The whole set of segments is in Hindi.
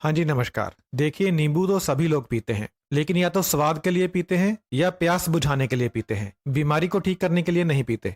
हाँ जी, नमस्कार। देखिए, नींबू तो सभी लोग पीते हैं, लेकिन या तो स्वाद के लिए पीते हैं या प्यास बुझाने के लिए पीते हैं। बीमारी को ठीक करने के लिए नहीं पीते।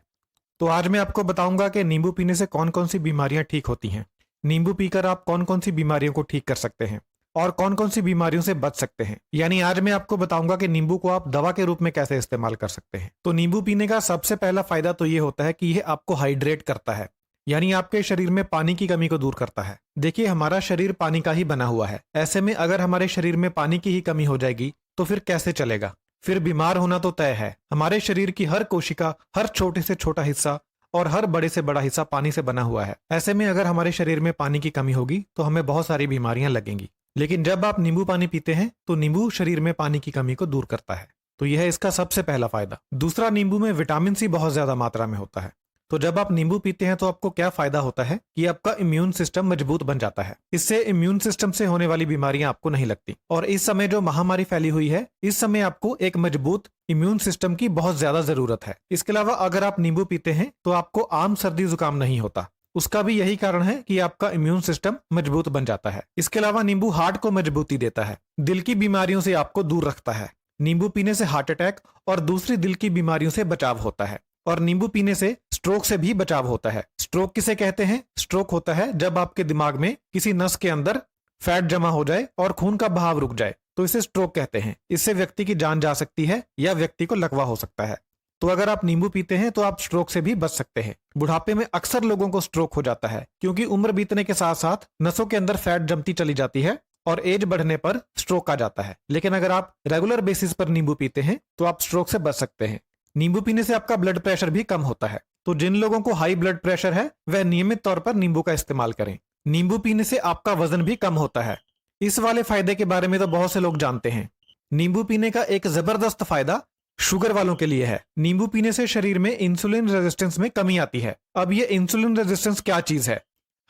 तो आज मैं आपको बताऊंगा कि नींबू पीने से कौन-कौन सी बीमारियां ठीक होती हैं। नींबू पीकर आप कौन-कौन सी बीमारियों को ठीक कर सकते हैं और कौन-कौन सी बीमारियों से बच सकते हैं। यानी आज मैं आपको बताऊंगा कि नींबू को आप दवा के रूप में कैसे इस्तेमाल कर सकते हैं। तो नींबू पीने का सबसे पहला फायदा तो ये होता है कि यह आपको हाइड्रेट करता है, यानी आपके शरीर में पानी की कमी को दूर करता है। देखिए, हमारा शरीर पानी का ही बना हुआ है। ऐसे में अगर हमारे शरीर में पानी की ही कमी हो जाएगी तो फिर कैसे चलेगा। फिर बीमार होना तो तय है। हमारे शरीर की हर कोशिका, हर छोटे से छोटा हिस्सा और हर बड़े से बड़ा हिस्सा पानी से बना हुआ है। ऐसे में अगर हमारे शरीर में पानी की कमी होगी तो हमें बहुत सारी बीमारियां लगेंगी। लेकिन जब आप नींबू पानी पीते हैं तो नींबू शरीर में पानी की कमी को दूर करता है। तो यह है इसका सबसे पहला फायदा। दूसरा, नींबू में विटामिन सी बहुत ज्यादा मात्रा में होता है। तो जब आप नींबू पीते हैं तो आपको क्या फायदा होता है कि आपका इम्यून सिस्टम मजबूत बन जाता है। इससे इम्यून सिस्टम से होने वाली बीमारियां आपको नहीं लगती। और इस समय जो महामारी फैली हुई है, इस समय आपको एक मजबूत इम्यून सिस्टम की बहुत ज्यादा जरूरत है। इसके अलावा अगर आप नींबू पीते हैं तो आपको आम सर्दी जुकाम नहीं होता। उसका भी यही कारण है कि आपका इम्यून सिस्टम मजबूत बन जाता है। इसके अलावा नींबू हार्ट को मजबूती देता है, दिल की बीमारियों से आपको दूर रखता है। नींबू पीने से हार्ट अटैक और दूसरी दिल की बीमारियों से बचाव होता है। और नींबू पीने से स्ट्रोक से भी बचाव होता है। स्ट्रोक किसे कहते हैं? स्ट्रोक होता है जब आपके दिमाग में किसी नस के अंदर फैट जमा हो जाए और खून का बहाव रुक जाए, तो इसे स्ट्रोक कहते हैं। इससे व्यक्ति की जान जा सकती है या व्यक्ति को लकवा हो सकता है। तो अगर आप नींबू पीते हैं तो आप स्ट्रोक से भी बच सकते हैं। बुढ़ापे में अक्सर लोगों को स्ट्रोक हो जाता है क्योंकि उम्र बीतने के साथ साथ नसों के अंदर फैट जमती चली जाती है और एज बढ़ने पर स्ट्रोक आ जाता है। लेकिन अगर आप रेगुलर बेसिस पर नींबू पीते हैं तो आप स्ट्रोक से बच सकते हैं। नींबू पीने से आपका ब्लड प्रेशर भी कम होता है। तो जिन लोगों को हाई ब्लड प्रेशर है वह नियमित तौर पर नींबू का इस्तेमाल करें। नींबू पीने से आपका वजन भी कम होता है। इस वाले फायदे के बारे में तो बहुत से लोग जानते हैं। नींबू पीने का एक जबरदस्त फायदा शुगर वालों के लिए है। नींबू पीने से शरीर में इंसुलिन रेजिस्टेंस में कमी आती है। अब ये इंसुलिन रेजिस्टेंस क्या चीज है?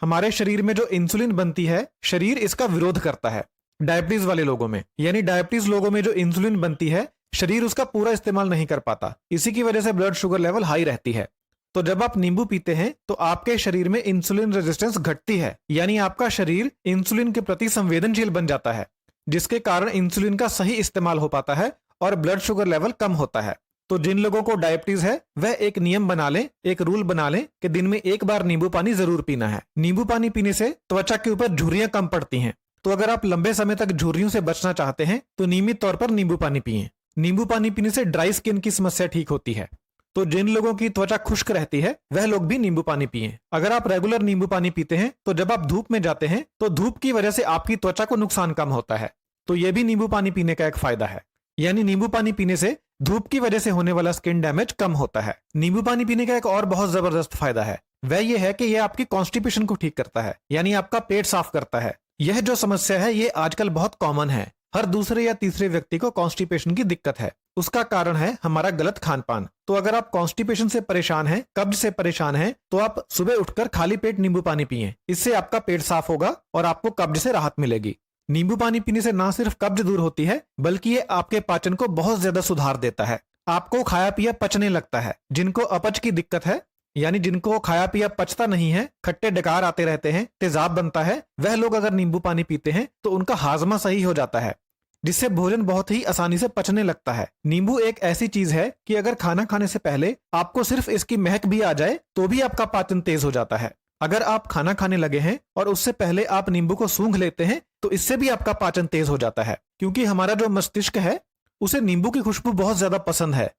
हमारे शरीर में जो इंसुलिन बनती है, शरीर इसका विरोध करता है। डायबिटीज वाले लोगों में, यानी डायबिटीज लोगों में जो इंसुलिन बनती है, शरीर उसका पूरा इस्तेमाल नहीं कर पाता। इसी की वजह से ब्लड शुगर लेवल हाई रहती है। तो जब आप नींबू पीते हैं तो आपके शरीर में इंसुलिन रेजिस्टेंस घटती है, यानी आपका शरीर इंसुलिन के प्रति संवेदनशील बन जाता है, जिसके कारण इंसुलिन का सही इस्तेमाल हो पाता है और ब्लड शुगर लेवल कम होता है। तो जिन लोगों को डायबिटीज है वह एक नियम बना लें, एक रूल बना लें कि दिन में एक बार नींबू पानी जरूर पीना है। नींबू पानी पीने से त्वचा के ऊपर झुर्रियां कम पड़ती हैं। तो अगर आप लंबे समय तक झुर्रियों से बचना चाहते हैं तो नियमित तौर पर नींबू पानी पिएं। नींबू पानी पीने से ड्राई स्किन की समस्या ठीक होती है। तो जिन लोगों की त्वचा खुश्क रहती है वह लोग भी नींबू पानी पिएं। अगर आप रेगुलर नींबू पानी पीते हैं तो जब आप धूप में जाते हैं तो धूप की वजह से आपकी त्वचा को नुकसान कम होता है। तो यह भी नींबू पानी पीने का एक फायदा है। यानी नींबू पानी पीने से धूप की वजह से होने वाला स्किन डैमेज कम होता है। नींबू पानी पीने का एक और बहुत जबरदस्त फायदा है, वह यह है कि यह आपकी कॉन्स्टिपेशन को ठीक करता है, यानी आपका पेट साफ करता है। यह जो समस्या है ये आजकल बहुत कॉमन है। हर दूसरे या तीसरे व्यक्ति को कॉन्स्टिपेशन की दिक्कत है। उसका कारण है हमारा गलत खान पान। तो अगर आप कॉन्स्टिपेशन से परेशान हैं, कब्ज से परेशान हैं, तो आप सुबह उठकर खाली पेट नींबू पानी पिएं। इससे आपका पेट साफ होगा और आपको कब्ज से राहत मिलेगी। नींबू पानी पीने से ना सिर्फ कब्ज दूर होती है बल्कि ये आपके पाचन को बहुत ज्यादा सुधार देता है। आपको खाया पिया पचने लगता है। जिनको अपच की दिक्कत है, यानी जिनको खाया पिया पचता नहीं है, खट्टे डकार आते रहते हैं, तेजाब बनता है, वह लोग अगर नींबू पानी पीते हैं तो उनका हाजमा सही हो जाता है, जिससे भोजन बहुत ही आसानी से पचने लगता है। नींबू एक ऐसी चीज है कि अगर खाना खाने से पहले आपको सिर्फ इसकी महक भी आ जाए तो भी आपका पाचन तेज हो जाता है। अगर आप खाना खाने लगे हैं और उससे पहले आप नींबू को सूंघ लेते हैं तो इससे भी आपका पाचन तेज हो जाता है, क्योंकि हमारा जो मस्तिष्क है उसे नींबू की खुशबू बहुत ज्यादा पसंद है।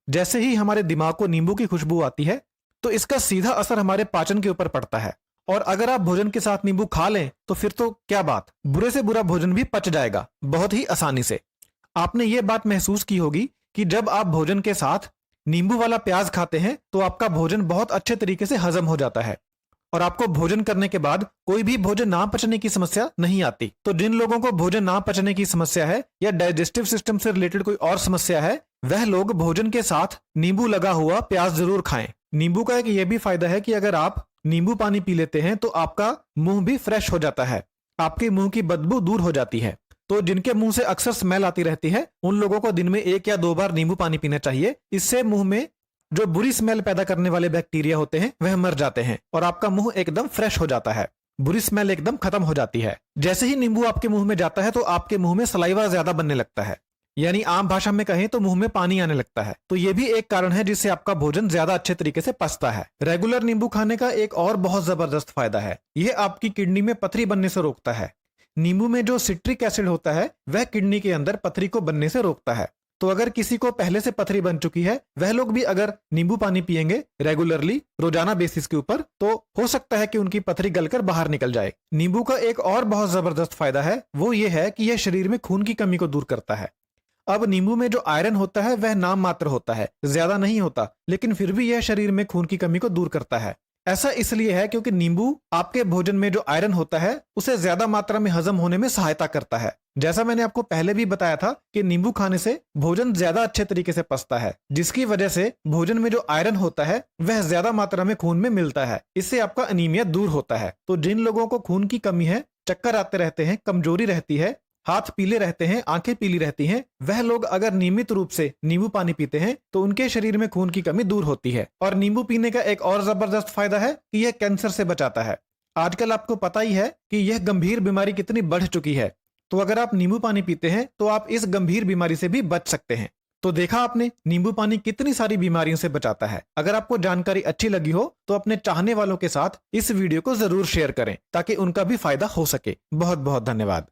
जैसे ही हमारे दिमाग को नींबू की खुशबू आती है तो इसका सीधा असर हमारे पाचन के ऊपर पड़ता है। और अगर आप भोजन के साथ नींबू खा लें तो फिर तो क्या बात, बुरे से बुरा भोजन भी पच जाएगा बहुत ही आसानी से। आपने ये बात महसूस की होगी कि जब आप भोजन के साथ नींबू वाला प्याज खाते हैं तो आपका भोजन बहुत अच्छे तरीके से हजम हो जाता है और आपको भोजन करने के बाद कोई भी भोजन ना पचने की समस्या नहीं आती। तो जिन लोगों को भोजन ना पचने की समस्या है या डाइजेस्टिव सिस्टम से रिलेटेड कोई और समस्या है, वह लोग भोजन के साथ नींबू लगा हुआ प्याज जरूर खाएं। नींबू का एक यह भी फायदा है कि अगर आप नींबू पानी पी लेते हैं तो आपका मुंह भी फ्रेश हो जाता है, आपके मुंह की बदबू दूर हो जाती है। तो जिनके मुंह से अक्सर स्मेल आती रहती है उन लोगों को दिन में 1 या 2 बार नींबू पानी पीना चाहिए। इससे मुंह में जो बुरी स्मेल पैदा करने वाले बैक्टीरिया होते हैं वह मर जाते हैं और आपका मुंह एकदम फ्रेश हो जाता है। बुरी स्मेल एकदम खत्म हो जाती है। जैसे ही नींबू आपके मुंह में जाता है तो आपके मुंह में सलाइवा ज्यादा बनने लगता है, यानी आम भाषा में कहें तो मुंह में पानी आने लगता है। तो ये भी एक कारण है जिससे आपका भोजन ज्यादा अच्छे तरीके से पचता है। रेगुलर नींबू खाने का एक और बहुत जबरदस्त फायदा है, यह आपकी किडनी में पथरी बनने से रोकता है। नींबू में जो सिट्रिक एसिड होता है वह किडनी के अंदर पथरी को बनने से रोकता है। तो अगर किसी को पहले से पथरी बन चुकी है, वह लोग भी अगर नींबू पानी पिएंगे रेगुलरली रोजाना बेसिस के ऊपर, तो हो सकता है कि उनकी पथरी गलकर बाहर निकल जाए। नींबू का एक और बहुत जबरदस्त फायदा है, वो ये है कि यह शरीर में खून की कमी को दूर करता है। अब नींबू में जो आयरन होता है वह नाम मात्र होता है, ज्यादा नहीं होता, लेकिन फिर भी यह शरीर में खून की कमी को दूर करता है। ऐसा इसलिए है क्योंकि नींबू आपके भोजन में जो आयरन होता है उसे ज्यादा मात्रा में हजम होने में सहायता करता है। जैसा मैंने आपको पहले भी बताया था कि नींबू खाने से भोजन ज्यादा अच्छे तरीके से पचता है, जिसकी वजह से भोजन में जो आयरन होता है वह ज्यादा मात्रा में खून में मिलता है। इससे आपका अनीमिया दूर होता है। तो जिन लोगों को खून की कमी है, चक्कर आते रहते हैं, कमजोरी रहती है, हाथ पीले रहते हैं, आंखें पीली रहती हैं, वह लोग अगर नियमित रूप से नींबू पानी पीते हैं तो उनके शरीर में खून की कमी दूर होती है। और नींबू पीने का एक और जबरदस्त फायदा है कि यह कैंसर से बचाता है। आजकल आपको पता ही है कि यह गंभीर बीमारी कितनी बढ़ चुकी है, तो अगर आप नींबू पानी पीते हैं तो आप इस गंभीर बीमारी से भी बच सकते हैं। तो देखा आपने, नींबू पानी कितनी सारी बीमारियों से बचाता है। अगर आपको जानकारी अच्छी लगी हो तो अपने चाहने वालों के साथ इस वीडियो को जरूर शेयर करें ताकि उनका भी फायदा हो सके। बहुत बहुत धन्यवाद।